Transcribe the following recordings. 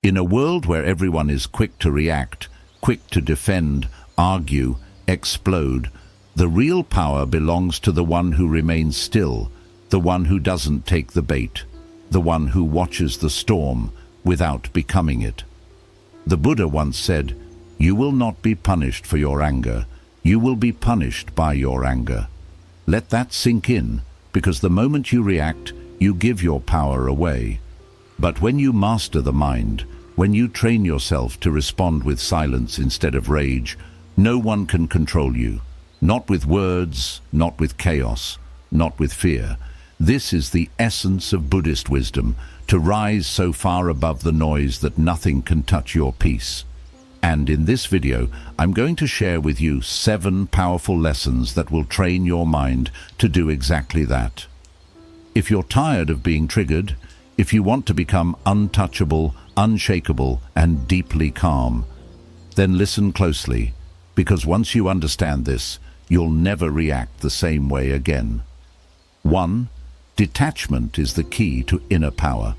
In a world where everyone is quick to react, quick to defend, argue, explode, the real power belongs to the one who remains still, the one who doesn't take the bait, the one who watches the storm without becoming it. The Buddha once said, "You will not be punished for your anger. You will be punished by your anger." Let that sink in, because the moment you react, you give your power away. But when you master the mind, when you train yourself to respond with silence instead of rage, no one can control you. Not with words, not with chaos, not with fear. This is the essence of Buddhist wisdom, to rise so far above the noise that nothing can touch your peace. And in this video, I'm going to share with you 7 powerful lessons that will train your mind to do exactly that. If you're tired of being triggered, if you want to become untouchable, unshakable, and deeply calm, then listen closely, because once you understand this, you'll never react the same way again. 1. Detachment is the key to inner power.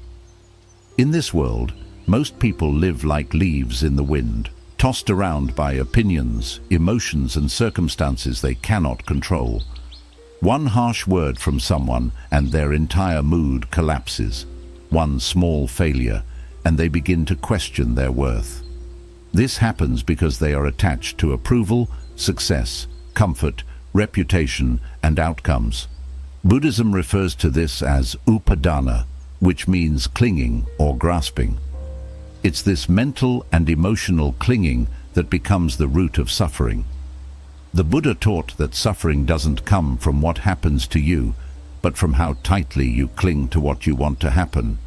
In this world, most people live like leaves in the wind, tossed around by opinions, emotions, and circumstances they cannot control. One harsh word from someone and their entire mood collapses. One small failure, and they begin to question their worth. This happens because they are attached to approval, success, comfort, reputation, and outcomes. Buddhism refers to this as upadana, which means clinging or grasping. It's this mental and emotional clinging that becomes the root of suffering. The Buddha taught that suffering doesn't come from what happens to you, but from how tightly you cling to what you want to happen.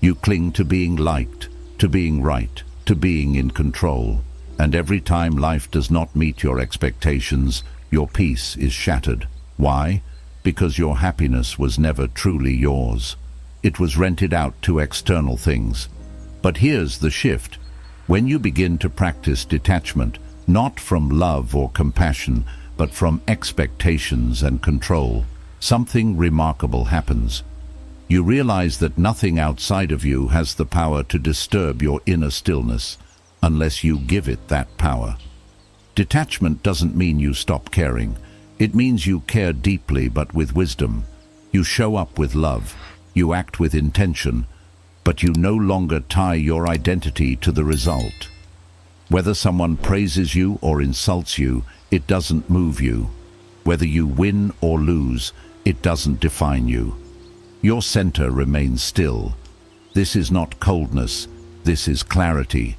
You cling to being liked, to being right, to being in control. And every time life does not meet your expectations, your peace is shattered. Why? Because your happiness was never truly yours. It was rented out to external things. But here's the shift. When you begin to practice detachment, not from love or compassion, but from expectations and control, something remarkable happens. You realize that nothing outside of you has the power to disturb your inner stillness, unless you give it that power. Detachment doesn't mean you stop caring. It means you care deeply but with wisdom. You show up with love. You act with intention, but you no longer tie your identity to the result. Whether someone praises you or insults you, it doesn't move you. Whether you win or lose, it doesn't define you. Your center remains still. This is not coldness, this is clarity.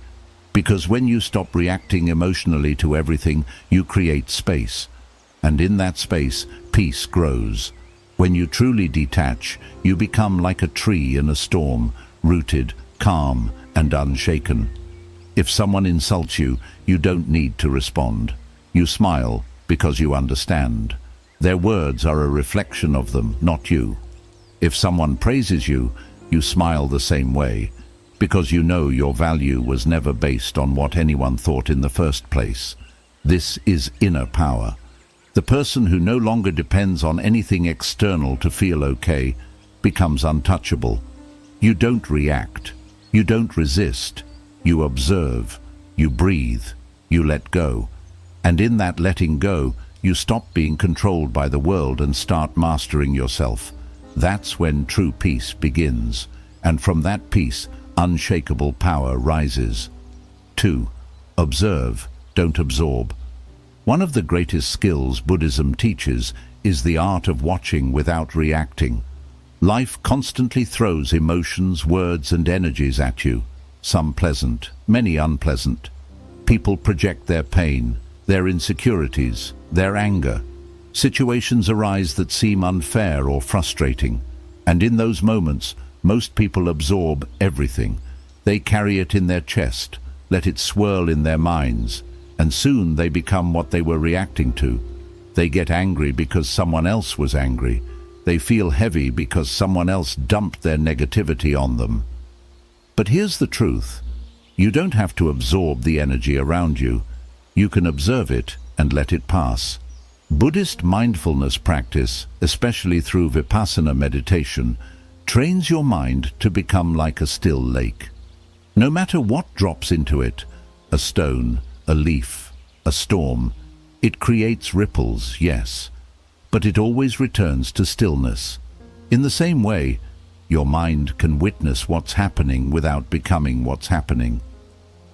Because when you stop reacting emotionally to everything, you create space. And in that space, peace grows. When you truly detach, you become like a tree in a storm, rooted, calm, and unshaken. If someone insults you, you don't need to respond. You smile because you understand. Their words are a reflection of them, not you. If someone praises you, you smile the same way, because you know your value was never based on what anyone thought in the first place. This is inner power. The person who no longer depends on anything external to feel okay becomes untouchable. You don't react. You don't resist. You observe. You breathe. You let go. And in that letting go, you stop being controlled by the world and start mastering yourself. That's when true peace begins. And from that peace, unshakable power rises. 2. Observe, don't absorb. One of the greatest skills Buddhism teaches is the art of watching without reacting. Life constantly throws emotions, words, and energies at you, some pleasant, many unpleasant. People project their pain, their insecurities, their anger. Situations arise that seem unfair or frustrating, and in those moments, most people absorb everything. They carry it in their chest, let it swirl in their minds, and soon they become what they were reacting to. They get angry because someone else was angry. They feel heavy because someone else dumped their negativity on them. But here's the truth. You don't have to absorb the energy around you. You can observe it and let it pass. Buddhist mindfulness practice, especially through vipassana meditation, trains your mind to become like a still lake. No matter what drops into it, a stone, a leaf, a storm, it creates ripples, yes, but it always returns to stillness. In the same way, your mind can witness what's happening without becoming what's happening.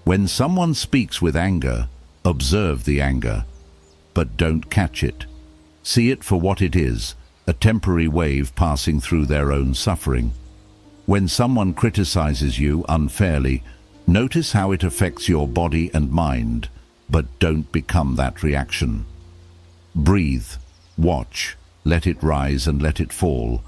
When someone speaks with anger, observe the anger, but don't catch it. See it for what it is, a temporary wave passing through their own suffering. When someone criticizes you unfairly, notice how it affects your body and mind, but don't become that reaction. Breathe, watch, let it rise and let it fall.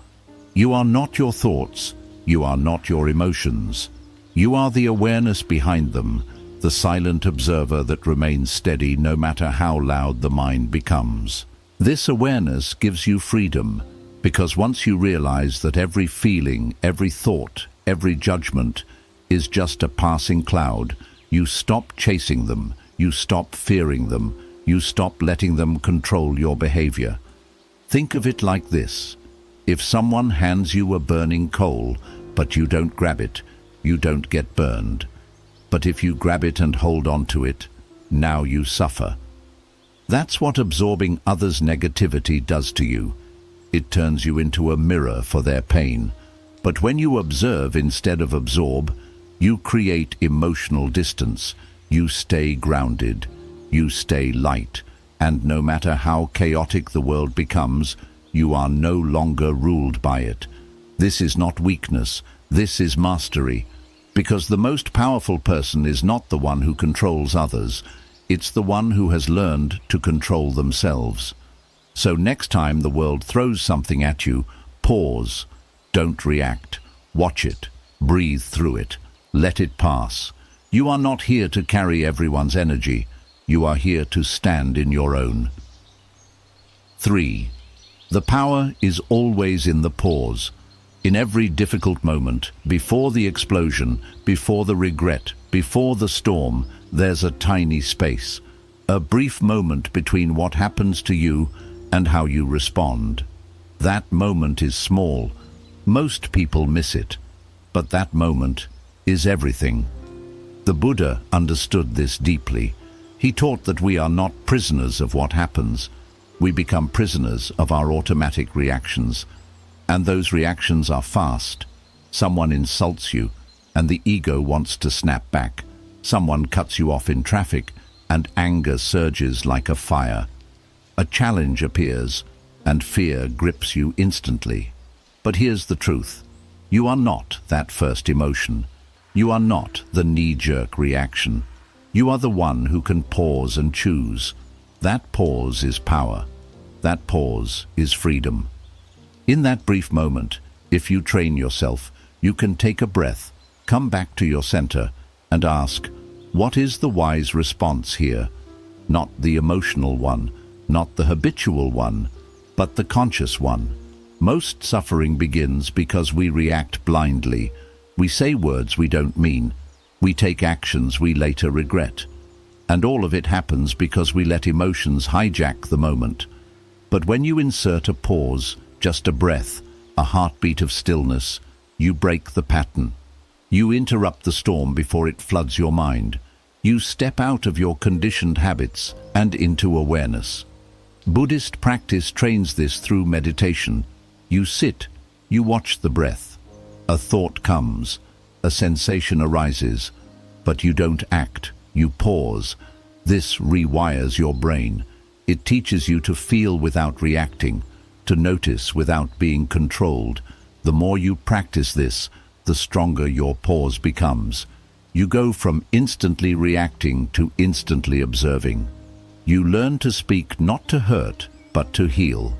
You are not your thoughts, you are not your emotions. You are the awareness behind them, the silent observer that remains steady no matter how loud the mind becomes. This awareness gives you freedom, because once you realize that every feeling, every thought, every judgment is just a passing cloud, you stop chasing them, you stop fearing them, you stop letting them control your behavior. Think of it like this. If someone hands you a burning coal, but you don't grab it, you don't get burned. But if you grab it and hold on to it, now you suffer. That's what absorbing others' negativity does to you. It turns you into a mirror for their pain. But when you observe instead of absorb, you create emotional distance. You stay grounded. You stay light. And no matter how chaotic the world becomes, you are no longer ruled by it. This is not weakness. This is mastery. Because the most powerful person is not the one who controls others. It's the one who has learned to control themselves. So next time the world throws something at you, pause. Don't react. Watch it. Breathe through it. Let it pass. You are not here to carry everyone's energy. You are here to stand in your own. 3. The power is always in the pause. In every difficult moment, before the explosion, before the regret, before the storm, there's a tiny space. A brief moment between what happens to you and how you respond. That moment is small. Most people miss it. But that moment is everything. The Buddha understood this deeply. He taught that we are not prisoners of what happens. We become prisoners of our automatic reactions. And those reactions are fast. Someone insults you, and the ego wants to snap back. Someone cuts you off in traffic, and anger surges like a fire. A challenge appears, and fear grips you instantly. But here's the truth. You are not that first emotion. You are not the knee-jerk reaction. You are the one who can pause and choose. That pause is power. That pause is freedom. In that brief moment, if you train yourself, you can take a breath, come back to your center, and ask, what is the wise response here? Not the emotional one, not the habitual one, but the conscious one. Most suffering begins because we react blindly. We say words we don't mean. We take actions we later regret. And all of it happens because we let emotions hijack the moment. But when you insert a pause, just a breath, a heartbeat of stillness, you break the pattern. You interrupt the storm before it floods your mind. You step out of your conditioned habits and into awareness. Buddhist practice trains this through meditation. You sit, you watch the breath. A thought comes, a sensation arises, but you don't act, you pause. This rewires your brain. It teaches you to feel without reacting, to notice without being controlled. The more you practice this, the stronger your pause becomes. You go from instantly reacting to instantly observing. You learn to speak not to hurt, but to heal.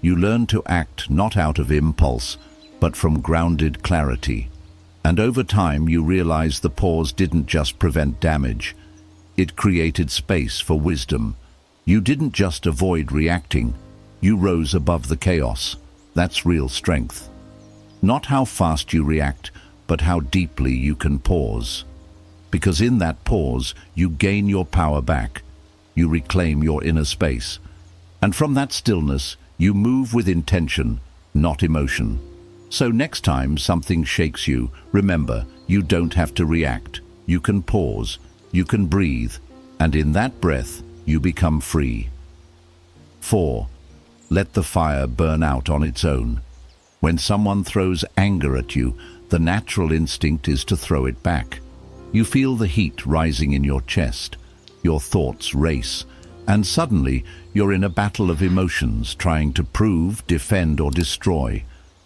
You learn to act not out of impulse, but from grounded clarity. And over time you realize the pause didn't just prevent damage. It created space for wisdom. You didn't just avoid reacting. You rose above the chaos. That's real strength. Not how fast you react, but how deeply you can pause. Because in that pause, you gain your power back. You reclaim your inner space. And from that stillness, you move with intention, not emotion. So next time something shakes you, remember, you don't have to react. You can pause, you can breathe, and in that breath, you become free. 4. Let the fire burn out on its own. When someone throws anger at you, the natural instinct is to throw it back. You feel the heat rising in your chest. Your thoughts race, and suddenly you're in a battle of emotions trying to prove, defend, or destroy.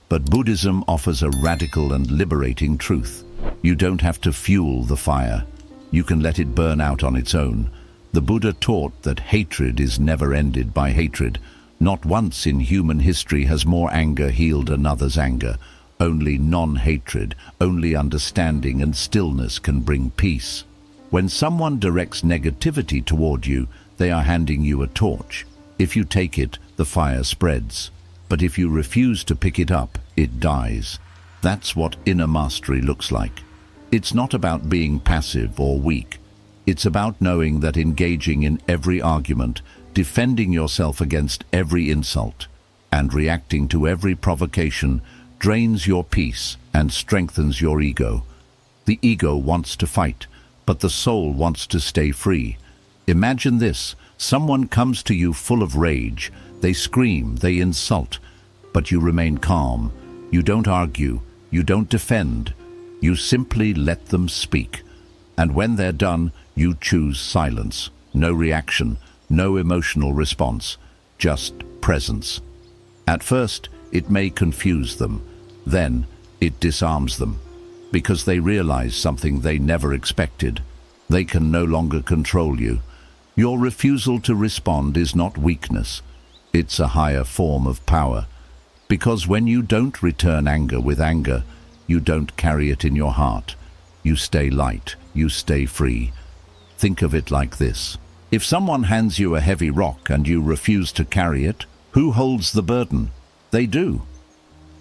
But Buddhism offers a radical and liberating truth. You don't have to fuel the fire. You can let it burn out on its own. The Buddha taught that hatred is never ended by hatred. Not once in human history has more anger healed another's anger. Only non-hatred, only understanding and stillness can bring peace. When someone directs negativity toward you, they are handing you a torch. If you take it, the fire spreads. But if you refuse to pick it up, it dies. That's what inner mastery looks like. It's not about being passive or weak. It's about knowing that engaging in every argument, defending yourself against every insult, and reacting to every provocation drains your peace and strengthens your ego. The ego wants to fight, but the soul wants to stay free. Imagine this: someone comes to you full of rage. They scream, they insult, but you remain calm. You don't argue, you don't defend. You simply let them speak. And when they're done, you choose silence. No reaction, no emotional response, just presence. At first, it may confuse them. Then, it disarms them, because they realize something they never expected. They can no longer control you. Your refusal to respond is not weakness. It's a higher form of power. Because when you don't return anger with anger, you don't carry it in your heart. You stay light, you stay free. Think of it like this. If someone hands you a heavy rock and you refuse to carry it, who holds the burden? They do.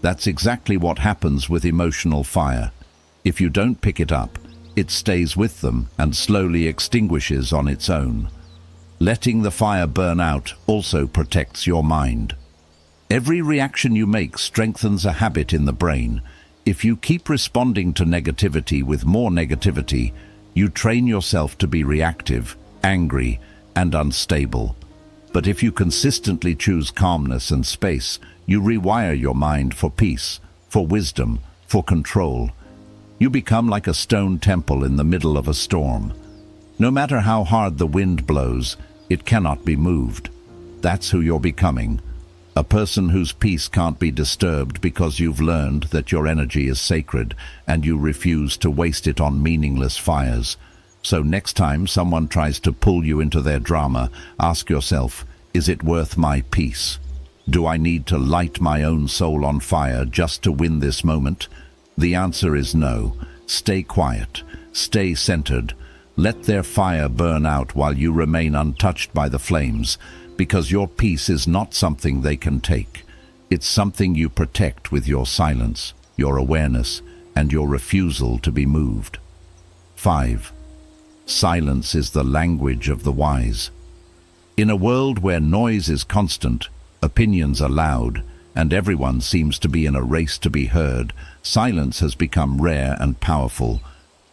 That's exactly what happens with emotional fire. If you don't pick it up, it stays with them and slowly extinguishes on its own. Letting the fire burn out also protects your mind. Every reaction you make strengthens a habit in the brain. If you keep responding to negativity with more negativity, you train yourself to be reactive, angry, and unstable. But if you consistently choose calmness and space, you rewire your mind for peace, for wisdom, for control. You become like a stone temple in the middle of a storm. No matter how hard the wind blows, it cannot be moved. That's who you're becoming. A person whose peace can't be disturbed because you've learned that your energy is sacred and you refuse to waste it on meaningless fires. So next time someone tries to pull you into their drama, ask yourself, is it worth my peace? Do I need to light my own soul on fire just to win this moment? The answer is no. Stay quiet. Stay centered. Let their fire burn out while you remain untouched by the flames, because your peace is not something they can take. It's something you protect with your silence, your awareness, and your refusal to be moved. 5. Silence is the language of the wise. In a world where noise is constant, opinions are loud, and everyone seems to be in a race to be heard, silence has become rare and powerful.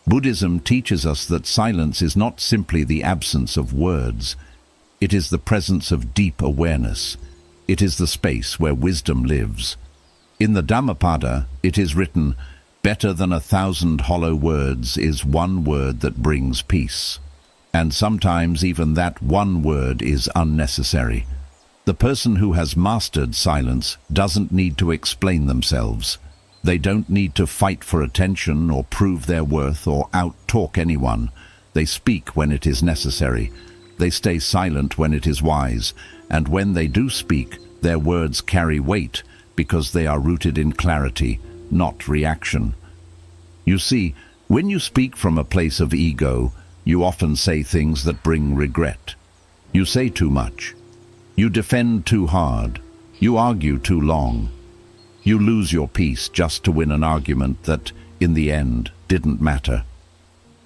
Buddhism teaches us that silence is not simply the absence of words. It is the presence of deep awareness. It is the space where wisdom lives. In the Dhammapada, it is written, "Better than 1,000 hollow words is one word that brings peace." And sometimes even that one word is unnecessary. The person who has mastered silence doesn't need to explain themselves. They don't need to fight for attention or prove their worth or out-talk anyone. They speak when it is necessary. They stay silent when it is wise, and when they do speak, their words carry weight because they are rooted in clarity, not reaction. You see, when you speak from a place of ego, you often say things that bring regret. You say too much. You defend too hard. You argue too long. You lose your peace just to win an argument that, in the end, didn't matter.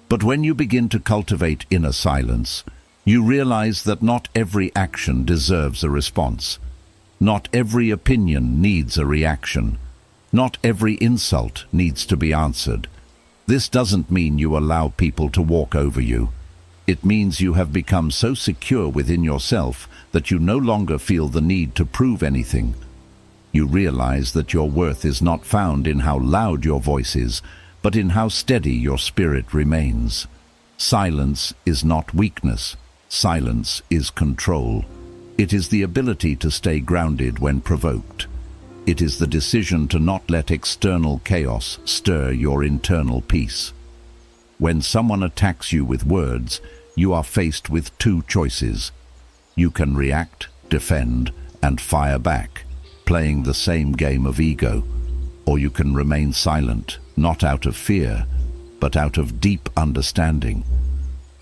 But when you begin to cultivate inner silence, you realize that not every action deserves a response. Not every opinion needs a reaction. Not every insult needs to be answered. This doesn't mean you allow people to walk over you. It means you have become so secure within yourself that you no longer feel the need to prove anything. You realize that your worth is not found in how loud your voice is, but in how steady your spirit remains. Silence is not weakness. Silence is control. It is the ability to stay grounded when provoked. It is the decision to not let external chaos stir your internal peace. When someone attacks you with words, you are faced with two choices. You can react, defend, and fire back, playing the same game of ego. Or you can remain silent, not out of fear, but out of deep understanding.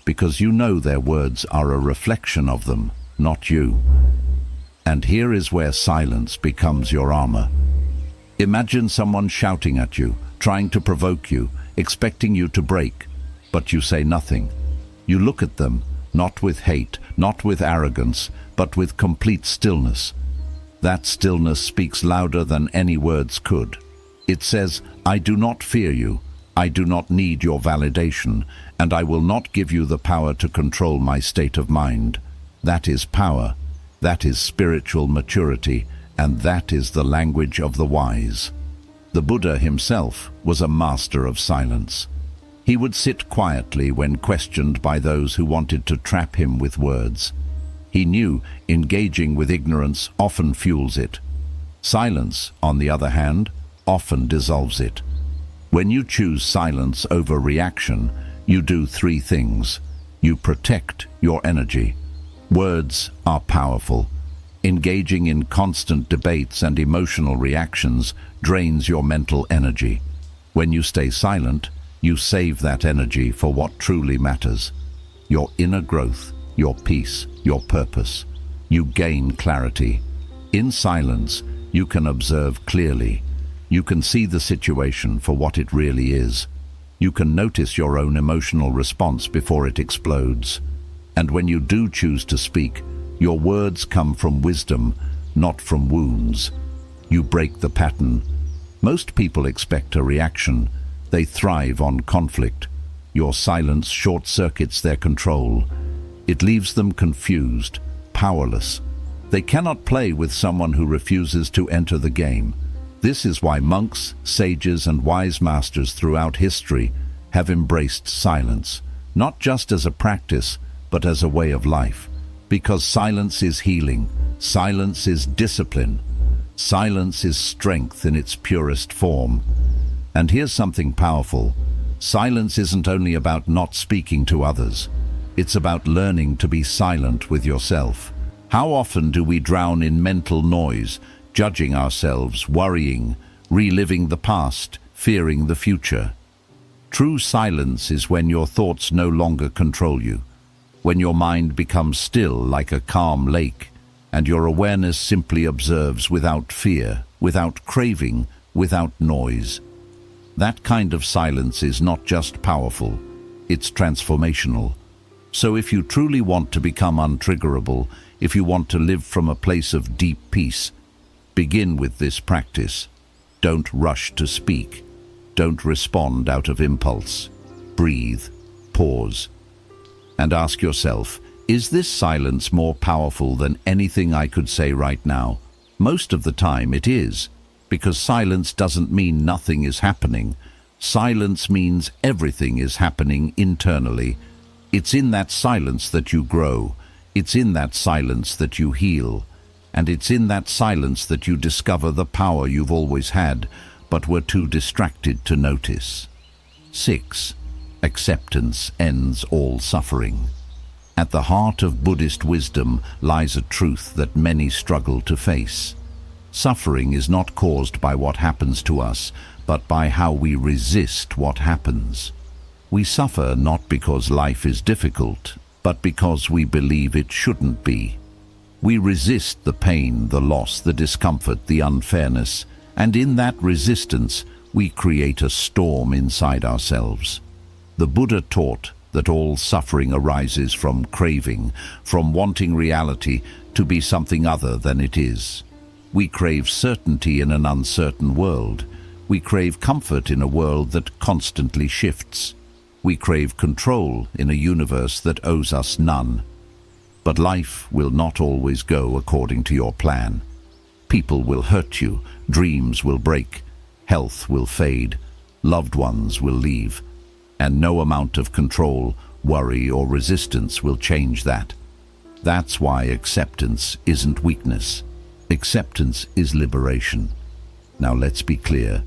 Because you know their words are a reflection of them, not you. And here is where silence becomes your armor. Imagine someone shouting at you, trying to provoke you, expecting you to break, but you say nothing. You look at them, not with hate, not with arrogance, but with complete stillness. That stillness speaks louder than any words could. It says, I do not fear you, I do not need your validation, and I will not give you the power to control my state of mind. That is power. That is spiritual maturity, and that is the language of the wise. The Buddha himself was a master of silence. He would sit quietly when questioned by those who wanted to trap him with words. He knew engaging with ignorance often fuels it. Silence, on the other hand, often dissolves it. When you choose silence over reaction, you do three things. You protect your energy. Words are powerful. Engaging in constant debates and emotional reactions drains your mental energy. When you stay silent, you save that energy for what truly matters. Your inner growth, your peace, your purpose. You gain clarity. In silence, you can observe clearly. You can see the situation for what it really is. You can notice your own emotional response before it explodes. And when you do choose to speak, your words come from wisdom, not from wounds. You break the pattern. Most people expect a reaction. They thrive on conflict. Your silence short-circuits their control. It leaves them confused, powerless. They cannot play with someone who refuses to enter the game. This is why monks, sages, and wise masters throughout history have embraced silence, not just as a practice, but as a way of life. Because silence is healing, silence is discipline, silence is strength in its purest form. And here's something powerful. Silence isn't only about not speaking to others. It's about learning to be silent with yourself. How often do we drown in mental noise, judging ourselves, worrying, reliving the past, fearing the future? True silence is when your thoughts no longer control you, when your mind becomes still like a calm lake, and your awareness simply observes without fear, without craving, without noise. That kind of silence is not just powerful, it's transformational. So if you truly want to become untriggerable, if you want to live from a place of deep peace, begin with this practice. Don't rush to speak. Don't respond out of impulse. Breathe, pause, and ask yourself, is this silence more powerful than anything I could say right now? Most of the time it is, because silence doesn't mean nothing is happening. Silence means everything is happening internally. It's in that silence that you grow. It's in that silence that you heal. And it's in that silence that you discover the power you've always had, but were too distracted to notice. 6. Acceptance ends all suffering. At the heart of Buddhist wisdom lies a truth that many struggle to face. Suffering is not caused by what happens to us, but by how we resist what happens. We suffer not because life is difficult, but because we believe it shouldn't be. We resist the pain, the loss, the discomfort, the unfairness, and in that resistance, we create a storm inside ourselves. The Buddha taught that all suffering arises from craving, from wanting reality to be something other than it is. We crave certainty in an uncertain world, We crave comfort in a world that constantly shifts. We crave control in a universe that owes us none. But life will not always go according to your plan. People will hurt you, dreams will break, health will fade, loved ones will leave, and no amount of control, worry, or resistance will change that. That's why acceptance isn't weakness. Acceptance is liberation. Now let's be clear.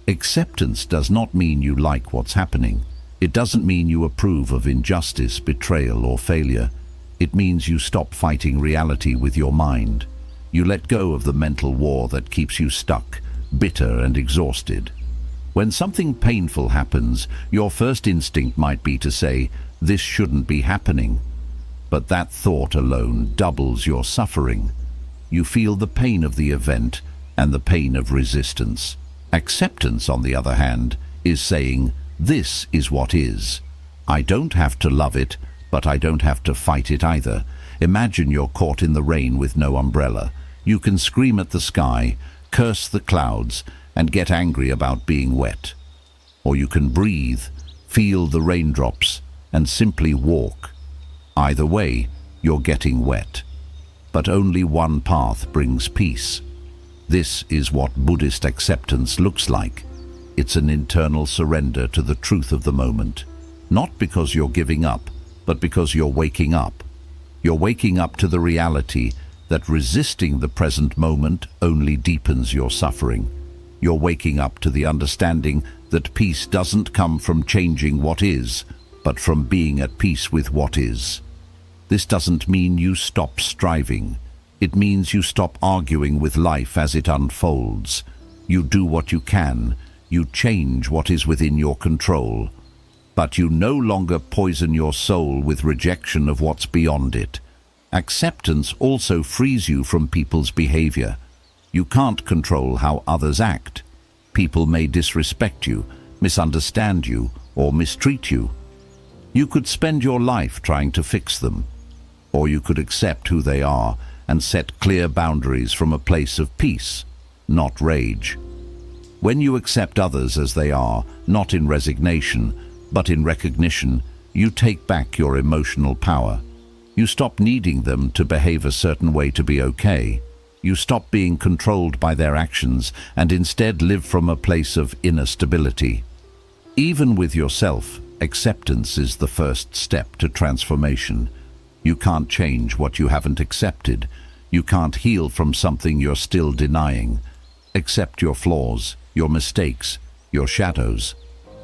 Acceptance does not mean you like what's happening. It doesn't mean you approve of injustice, betrayal, or failure. It means you stop fighting reality with your mind. You let go of the mental war that keeps you stuck, bitter and exhausted. When something painful happens, your first instinct might be to say, "This shouldn't be happening." But that thought alone doubles your suffering. You feel the pain of the event and the pain of resistance. Acceptance, on the other hand, is saying, "This is what is. I don't have to love it, but I don't have to fight it either." Imagine you're caught in the rain with no umbrella. You can scream at the sky, curse the clouds, and get angry about being wet. Or you can breathe, feel the raindrops, and simply walk. Either way, you're getting wet. But only one path brings peace. This is what Buddhist acceptance looks like. It's an internal surrender to the truth of the moment. Not because you're giving up, but because you're waking up. You're waking up to the reality that resisting the present moment only deepens your suffering. You're waking up to the understanding that peace doesn't come from changing what is, but from being at peace with what is. This doesn't mean you stop striving. It means you stop arguing with life as it unfolds. You do what you can. You change what is within your control. But you no longer poison your soul with rejection of what's beyond it. Acceptance also frees you from people's behavior. You can't control how others act. People may disrespect you, misunderstand you, or mistreat you. You could spend your life trying to fix them. Or you could accept who they are and set clear boundaries from a place of peace, not rage. When you accept others as they are, not in resignation, but in recognition, you take back your emotional power. You stop needing them to behave a certain way to be okay. You stop being controlled by their actions and instead live from a place of inner stability. Even with yourself, acceptance is the first step to transformation. You can't change what you haven't accepted. You can't heal from something you're still denying. Accept your flaws, your mistakes, your shadows.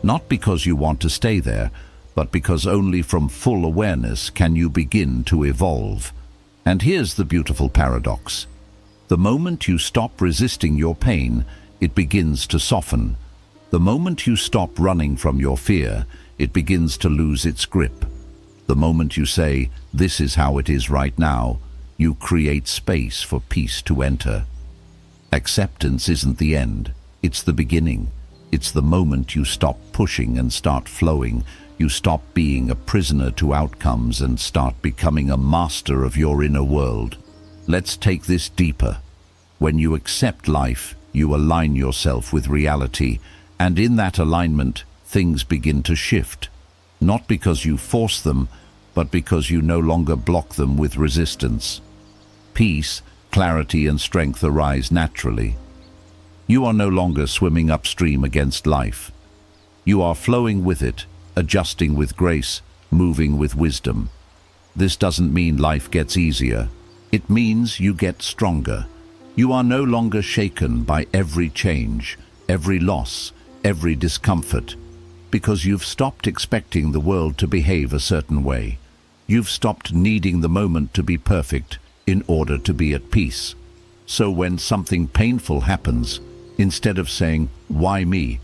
Not because you want to stay there, but because only from full awareness can you begin to evolve. And here's the beautiful paradox. The moment you stop resisting your pain, it begins to soften. The moment you stop running from your fear, it begins to lose its grip. The moment you say, "This is how it is right now," you create space for peace to enter. Acceptance isn't the end, it's the beginning. It's the moment you stop pushing and start flowing. You stop being a prisoner to outcomes and start becoming a master of your inner world. Let's take this deeper. When you accept life, you align yourself with reality, and in that alignment, things begin to shift. Not because you force them, but because you no longer block them with resistance. Peace, clarity, and strength arise naturally. You are no longer swimming upstream against life. You are flowing with it, adjusting with grace, moving with wisdom. This doesn't mean life gets easier. It means you get stronger. You are no longer shaken by every change, every loss, every discomfort, because you've stopped expecting the world to behave a certain way. You've stopped needing the moment to be perfect in order to be at peace. So when something painful happens, instead of saying, "Why me?"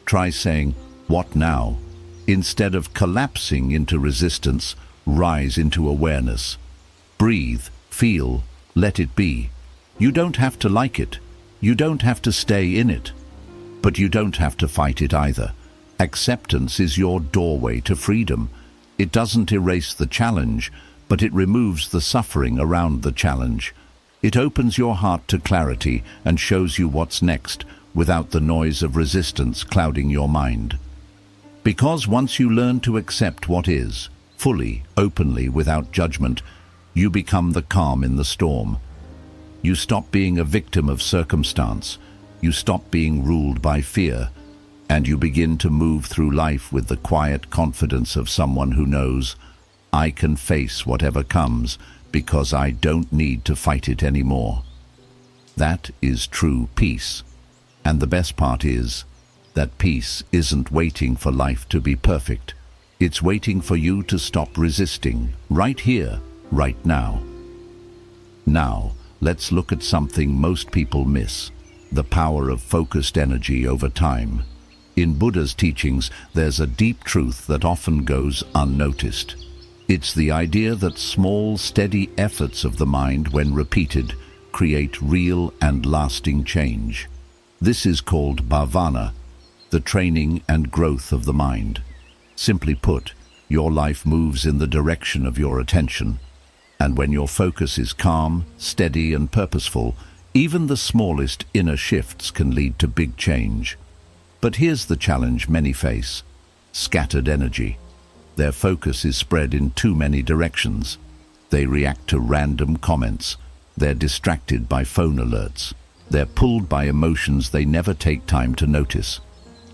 try saying, "What now?" Instead of collapsing into resistance, rise into awareness. Breathe, feel, let it be. You don't have to like it. You don't have to stay in it. But you don't have to fight it either. Acceptance is your doorway to freedom. It doesn't erase the challenge, but it removes the suffering around the challenge. It opens your heart to clarity and shows you what's next without the noise of resistance clouding your mind. Because once you learn to accept what is, fully, openly, without judgment, you become the calm in the storm. You stop being a victim of circumstance, you stop being ruled by fear, and you begin to move through life with the quiet confidence of someone who knows, I can face whatever comes because I don't need to fight it anymore. That is true peace. And the best part is that peace isn't waiting for life to be perfect. It's waiting for you to stop resisting, right here, right now. Now, let's look at something most people miss, the power of focused energy over time. In Buddha's teachings, there's a deep truth that often goes unnoticed. It's the idea that small, steady efforts of the mind, when repeated, create real and lasting change. This is called bhavana, the training and growth of the mind. Simply put, your life moves in the direction of your attention. And when your focus is calm, steady, and purposeful, even the smallest inner shifts can lead to big change. But here's the challenge many face: scattered energy. Their focus is spread in too many directions. They react to random comments. They're distracted by phone alerts. They're pulled by emotions they never take time to notice.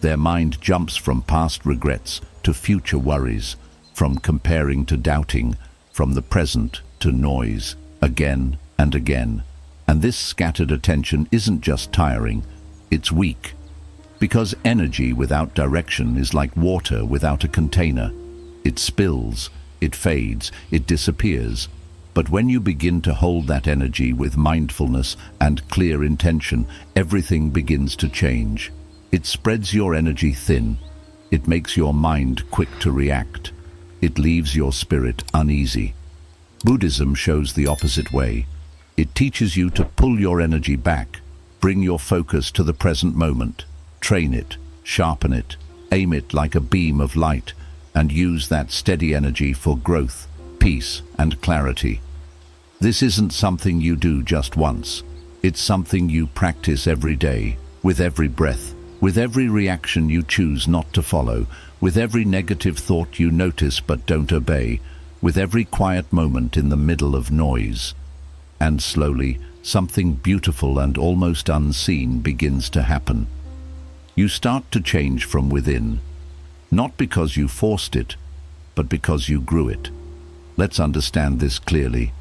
Their mind jumps from past regrets to future worries, from comparing to doubting, from the present to noise, again and again. And this scattered attention isn't just tiring, it's weak. Because energy without direction is like water without a container. It spills, it fades, it disappears. But when you begin to hold that energy with mindfulness and clear intention, everything begins to change. It spreads your energy thin. It makes your mind quick to react. It leaves your spirit uneasy. Buddhism shows the opposite way. It teaches you to pull your energy back, bring your focus to the present moment, train it, sharpen it, aim it like a beam of light, and use that steady energy for growth, peace, and clarity. This isn't something you do just once. It's something you practice every day, with every breath, with every reaction you choose not to follow, with every negative thought you notice but don't obey, with every quiet moment in the middle of noise. And slowly, something beautiful and almost unseen begins to happen. You start to change from within, not because you forced it, but because you grew it. Let's understand this clearly.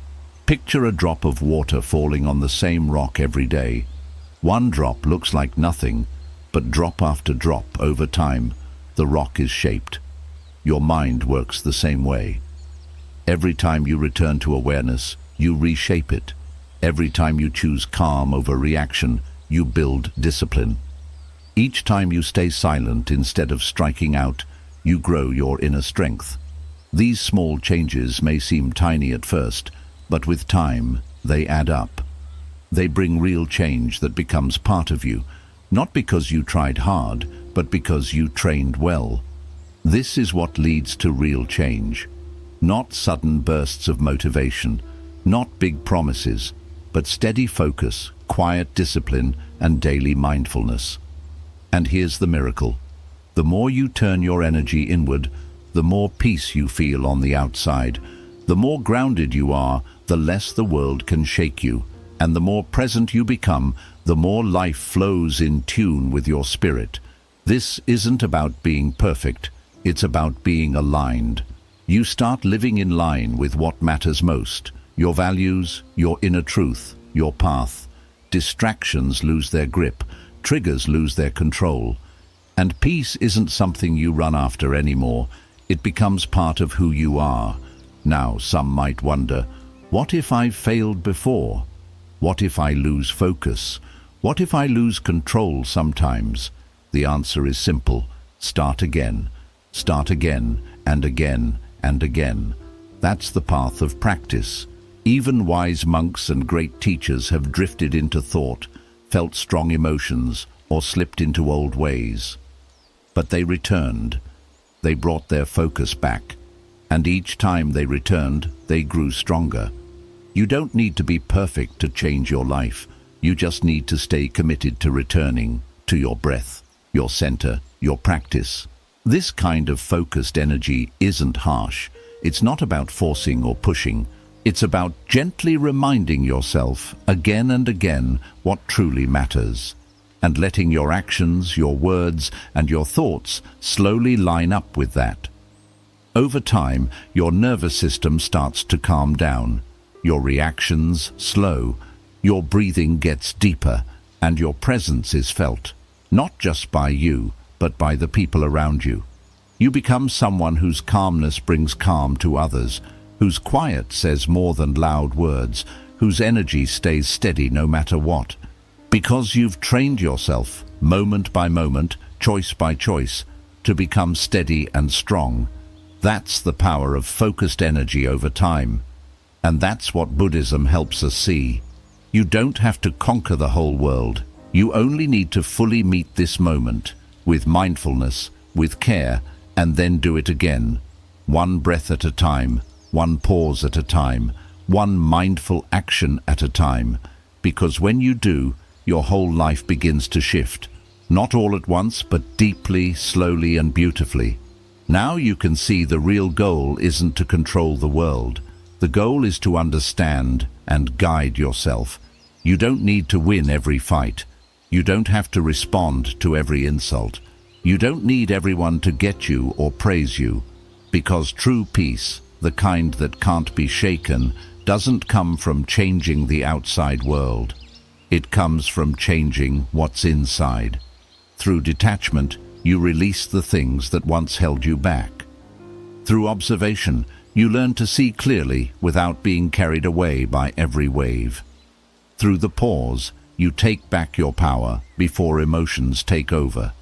Picture a drop of water falling on the same rock every day. One drop looks like nothing, but drop after drop, over time, the rock is shaped. Your mind works the same way. Every time you return to awareness, you reshape it. Every time you choose calm over reaction, you build discipline. Each time you stay silent instead of striking out, you grow your inner strength. These small changes may seem tiny at first, but with time, they add up. They bring real change that becomes part of you, not because you tried hard, but because you trained well. This is what leads to real change. Not sudden bursts of motivation, not big promises, but steady focus, quiet discipline, and daily mindfulness. And here's the miracle. The more you turn your energy inward, the more peace you feel on the outside. The more grounded you are, the less the world can shake you. And the more present you become, the more life flows in tune with your spirit. This isn't about being perfect, it's about being aligned. You start living in line with what matters most, your values, your inner truth, your path. Distractions lose their grip, triggers lose their control. And peace isn't something you run after anymore, it becomes part of who you are. Now, some might wonder, what if I've failed before? What if I lose focus? What if I lose control sometimes? The answer is simple. Start again. Start again, and again, and again. That's the path of practice. Even wise monks and great teachers have drifted into thought, felt strong emotions, or slipped into old ways. But they returned. They brought their focus back. And each time they returned, they grew stronger. You don't need to be perfect to change your life. You just need to stay committed to returning to your breath, your center, your practice. This kind of focused energy isn't harsh. It's not about forcing or pushing. It's about gently reminding yourself again and again what truly matters, and letting your actions, your words, and your thoughts slowly line up with that. Over time, your nervous system starts to calm down, your reactions slow, your breathing gets deeper, and your presence is felt, not just by you, but by the people around you. You become someone whose calmness brings calm to others, whose quiet says more than loud words, whose energy stays steady no matter what. Because you've trained yourself, moment by moment, choice by choice, to become steady and strong. That's the power of focused energy over time. And that's what Buddhism helps us see. You don't have to conquer the whole world. You only need to fully meet this moment, with mindfulness, with care, and then do it again. One breath at a time, one pause at a time, one mindful action at a time. Because when you do, your whole life begins to shift. Not all at once, but deeply, slowly, and beautifully. Now you can see the real goal isn't to control the world. The goal is to understand and guide yourself. You don't need to win every fight. You don't have to respond to every insult. You don't need everyone to get you or praise you. Because true peace, the kind that can't be shaken, doesn't come from changing the outside world. It comes from changing what's inside. Through detachment, you release the things that once held you back. Through observation, you learn to see clearly without being carried away by every wave. Through the pause, you take back your power before emotions take over.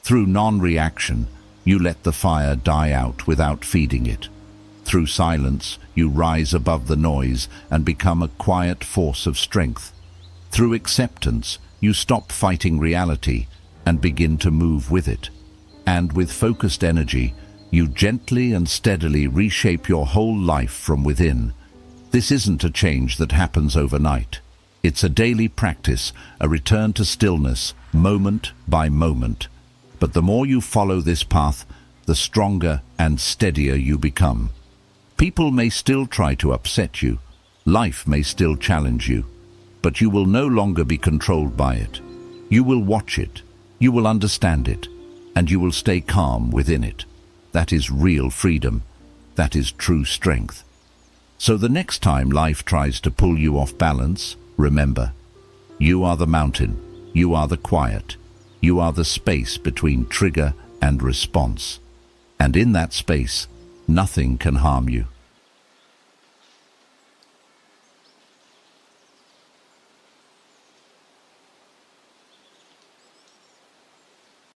Through non-reaction, you let the fire die out without feeding it. Through silence, you rise above the noise and become a quiet force of strength. Through acceptance, you stop fighting reality and begin to move with it. And with focused energy, you gently and steadily reshape your whole life from within. This isn't a change that happens overnight. It's a daily practice, a return to stillness, moment by moment. But the more you follow this path, the stronger and steadier you become. People may still try to upset you. Life may still challenge you. But you will no longer be controlled by it. You will watch it. You will understand it. And you will stay calm within it. That is real freedom. That is true strength. So the next time life tries to pull you off balance, remember, you are the mountain. You are the quiet. You are the space between trigger and response. And in that space, nothing can harm you.